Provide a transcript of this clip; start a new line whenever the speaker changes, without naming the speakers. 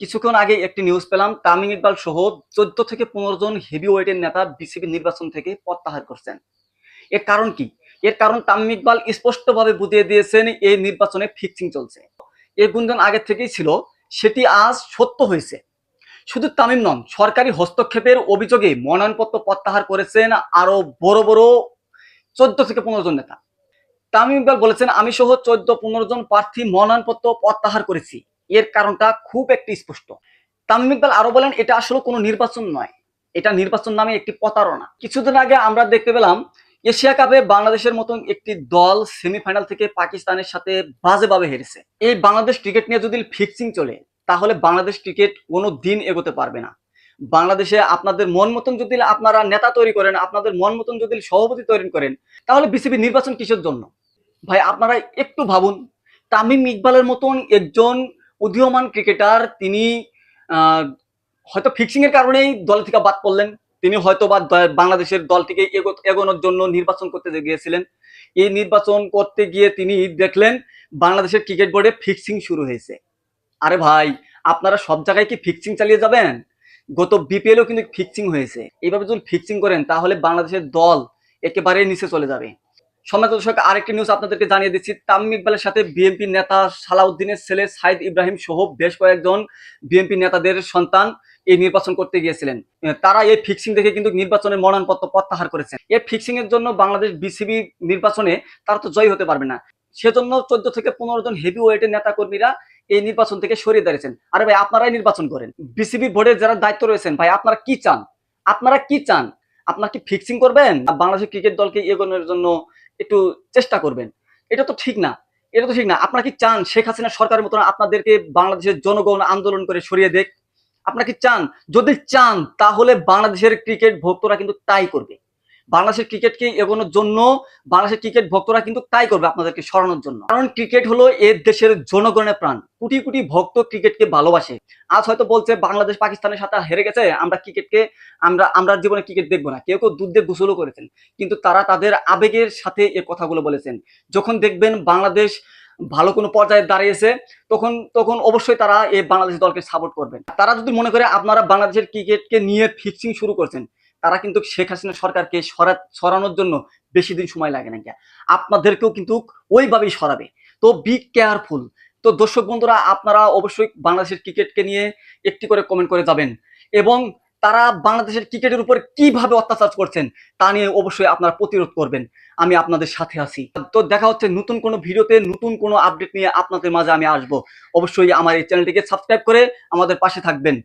কিছুক্ষণ আগে একটি নিউজ পেলাম তামিম ইকবাল সহ 14 থেকে 15 জন হেভিওয়েটের নেতা বিসিবি নির্বাচন থেকে প্রত্যাহার করছেন। এর কারণ কি? এর কারণ তামিম ইকবাল স্পষ্টভাবে বুঝিয়ে দিয়েছেন এই নির্বাচনে ফিক্সিং চলছে। এই গুঞ্জন আগে থেকেই ছিল, সেটি আজ সত্য হয়েছে। শুধু তামিম নন, সরকারি হস্তক্ষেপের অভিযোগে মনোনয়নপত্র প্রত্যাহার করেছেন আরো বড় বড় 14 থেকে 15 জন নেতা। তামিম ইকবাল বলেছেন, আমি সহ 14-15 জন প্রার্থী মনোনয়নপত্র প্রত্যাহার করেছি। এর কারণটা খুব একটি স্পষ্ট। তামিম ইকবাল আরো বলেন, এটা আসলে কোনো নির্বাচন নয়, এটা নির্বাচন নামে একটি প্রতারণা। কিছুদিন আগে আমরা দেখতে পেলাম এশিয়া কাপে বাংলাদেশের মতন একটি দল সেমিফাইনাল থেকে পাকিস্তানের সাথে বাজেভাবে হেরেছে। এই বাংলাদেশ ক্রিকেট নিয়ে যদি ফিক্সিং চলে, তাহলে বাংলাদেশ ক্রিকেট কোনো দিন এগোতে পারবে না। বাংলাদেশে আপনাদের মন মতন যদি আপনারা নেতা তৈরি করেন, আপনাদের মন মতন যদি সভাপতি তৈরি করেন, তাহলে বিসিবি নির্বাচন কিসের জন্য? ভাই আপনারা একটু ভাবুন। তামিম ইকবালের মতন একজন উদীয়মান ক্রিকেটার, তিনি হয়তো ফিক্সিং এর কারণেই দল থেকে বাদ পড়লেন। তিনি হয়তো বা বাংলাদেশের দলটিকে এগোনোর জন্য নির্বাচন করতে গিয়েছিলেন। এই নির্বাচন করতে গিয়ে তিনি দেখলেন বাংলাদেশের ক্রিকেট বোর্ডে ফিক্সিং শুরু হয়েছে। আরে ভাই, আপনারা সব জায়গায় কি ফিক্সিং চালিয়ে যাবেন? গত বিপিএলও কিন্তু ফিক্সিং হয়েছে। এইভাবে যদি ফিক্সিং করেন, তাহলে বাংলাদেশের দল একেবারে নিচে চলে যাবে। সম্মানিত দর্শক, আরেকটি নিউজ আপনাদেরকে জানিয়ে দিচ্ছি। তামিম ইকবালের সাথে বিএনপি নেতা সালাউদ্দিনের ছেলে সাইদ ইব্রাহিম সহ বেশ কয়েকজন বিএনপি নেতাদের সন্তান এই নির্বাচন করতে গিয়েছিলেন। তারা এই ফিক্সিং দেখে কিন্তু নির্বাচনের মনোনয়নপত্র প্রত্যাহার করেছেন। এই ফিক্সিং এর জন্য বাংলাদেশ বিসিবি নির্বাচনে তারা তো জয়ী হতে পারবে না। সেজন্য 14 থেকে 15 জন হেভি ওয়েটের নেতা কর্মীরা এই নির্বাচন থেকে সরিয়ে দাঁড়িয়েছেন। আরে ভাই, আপনারাই নির্বাচন করেন। বিসিবি বোর্ডের যারা দায়িত্ব রয়েছেন, ভাই আপনারা কি চান? আপনারা কি চান? আপনারা কি ফিক্সিং করবেন? বাংলাদেশের ক্রিকেট দলকে এগোনোর জন্য একটু চেষ্টা করবেন? এটা তো ঠিক না। এটা তো ঠিক না। আপনারা কি চান শেখ হাসিনা সরকারের মতন আপনাদেরকে বাংলাদেশের জনগণ আন্দোলন করে সরিয়ে দেখ? আপনারা কি চান? যদি চান, তাহলে বাংলাদেশের ক্রিকেট ভক্তরা কিন্তু তাই করবে। বাংলাদেশের ক্রিকেটকে এগোনোর জন্য বাংলাদেশের ক্রিকেট ভক্তরা কিন্তু তাই করবে, আপনাদেরকে সরানোর জন্য। কারণ ক্রিকেট হলো এর দেশের জনগণের প্রাণ। কোটি কোটি ভক্ত ক্রিকেটকে ভালোবাসে। আজ হয়তো বলছে বাংলাদেশ পাকিস্তানের সাথে হেরে গেছে, আমরা ক্রিকেটকে আমরা জীবনে ক্রিকেট দেখবো না। কেউ কেউ দুধ দিয়ে গোসলও করেছেন, কিন্তু তারা তাদের আবেগের সাথে এই কথাগুলো বলেছেন। যখন দেখবেন বাংলাদেশ ভালো কোনো পর্যায়ে দাঁড়িয়েছে, তখন তখন অবশ্যই তারা এই বাংলাদেশ দলকে সাপোর্ট করবেন। তারা যদি মনে করে আপনারা বাংলাদেশের ক্রিকেটকে নিয়ে ফিক্সিং শুরু করছেন, তারা কিন্তু শেখ হাসিনা সরকারকে সরানোর জন্য বেশি দিন সময় লাগে না। আপনাদেরকেও কিন্তু ওইভাবেই সরাবে। তো বি কেয়ারফুল। তো দর্শক বন্ধুরা, আপনারা অবশ্যই বাংলাদেশের ক্রিকেটকে নিয়ে একটি করে কমেন্ট করে যাবেন, এবং তারা বাংলাদেশের ক্রিকেটের উপর কিভাবে অত্যাচার করছেন তা নিয়ে অবশ্যই আপনারা প্রতিরোধ করবেন। আমি আপনাদের সাথে আছি। তো দেখা হচ্ছে নতুন কোনো ভিডিওতে, নতুন কোনো আপডেট নিয়ে আপনাদের মাঝে আমি আসবো। অবশ্যই আমার এই চ্যানেলটিকে সাবস্ক্রাইব করে আমাদের পাশে থাকবেন।